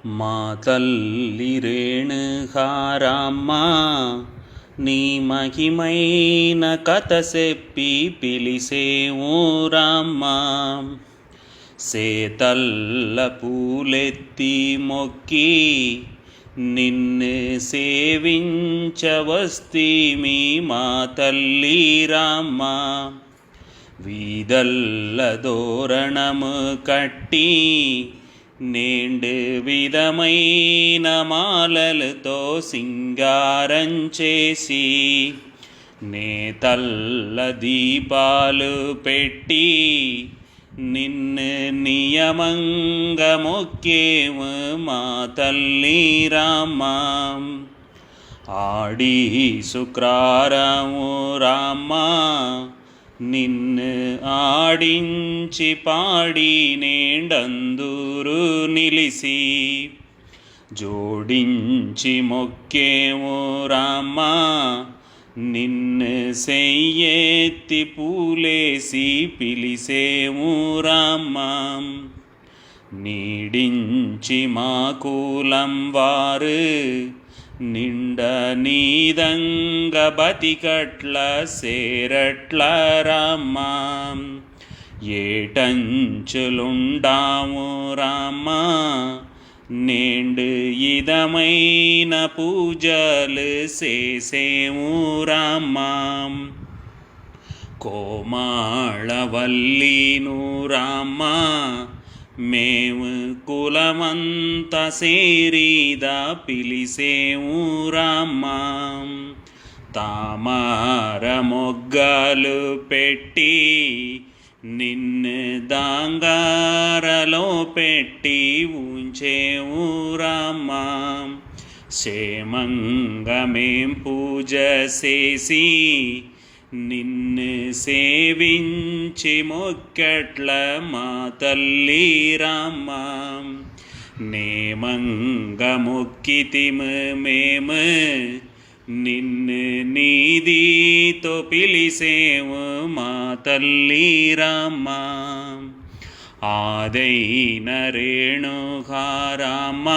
మా తల్లి రేణుహారమ్మ నీ మహిమైన కథ చెప్పి పిలిసేము రామ్మ. సేతల్ల పూలెత్తి మొక్కి నిన్ను సేవించవస్తీమి మా తల్లి రామ్మ. వీదల్ల దోరణము కట్టి నేండు విధమైన మాలలతో సింగారం చేసి నేతల్ల దీపాలు పెట్టి నిన్ను నియమంగా మొక్కేము మా తల్లి రామ్మ. ఆడి శుక్రవారము రామ్మ నిన్ను ఆడించి పాడి నేండందూరు నిలిసి జోడించి మొక్కేము రామ్మ. నిన్ను సెయ్యెత్తి పూలేసి పిలిసేము రామ్మ. నీడించి మా కులం వారు నిండ నీదంగ బతికట్ల సేరట్ల రామ్మ. ఏటంచులుండాము రామ్మ నేండు ఇదమైన పూజలు చేసేము రామ్మ. కోమాళవల్లిను రామ్మ మేము కులమంతా సేరిదా పిలిసేము రామ్మ. తామర మొగ్గలు పెట్టి నిన్ను దాంగారలో పెట్టి ఉంచేము రామ్మ. క్షేమంగా మేం పూజ చేసి నిన్ను సేవించి మొక్కట్ల మా తల్లి రామ్మ. నేమంగా మొక్కితిము మేము నిన్ను నీదితో పిలిసేము మా తల్లి రామ్మ. ఆదైన రేణుహారమ్మ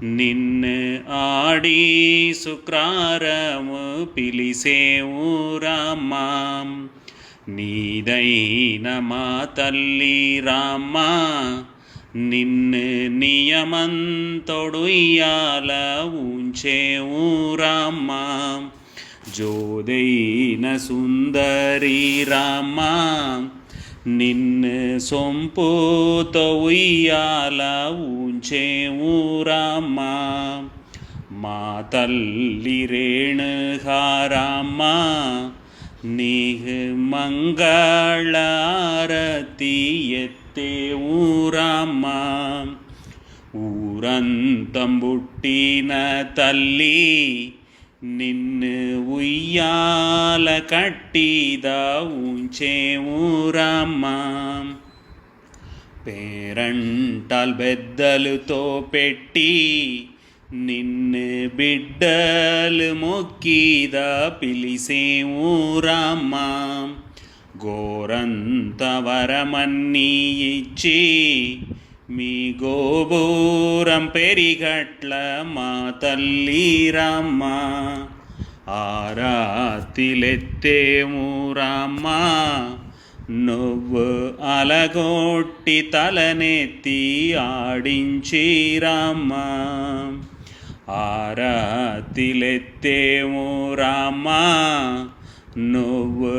నిన్ను ఆడి శుక్రవారము పిలిసేము రామ్మ. నీదైన మా తల్లి రామ్మ నిన్ను నియమంతొడుయ్యాల ఉంచేము రామ్మ. జోదైన సుందరి రామ్మ నిన్ను సొంపుతో ఉయ్యాల ఉంచేము రామ్మ. మా తల్లి రేణుహారమ్మ నీకు మంగళారతి ఎత్తేము రామ్మ. ఊరంతం పుట్టిన తల్లి నిన్ను ఉయ్యాల కట్టిదా ఉంచేము రామ్మ. పేరంటాల్ బెద్దలతో పెట్టి నిన్ను బిడ్డలు మొక్కిదా పిలిసేము రామ్మ. గోరంత వరమన్నీ ఇచ్చి మీ గోబూరం పెరిగట్ల మా తల్లి రామ్మ. ఆరాతిలెత్తేము రామ్మ నువ్వు అలగొట్టి తలనెత్తి ఆడించి రామ్మ. ఆరాతిలెత్తేము రామ్మ నువ్వు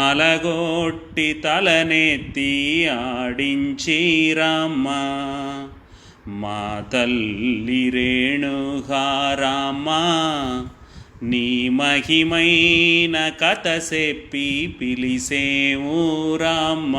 అలగొట్టి తలనెత్తి ఆడించి రామ్మ. మా తల్లి రేణుహారమ్మ నీ మహిమైన కథ చెప్పి పిలిసేము రామ్మ.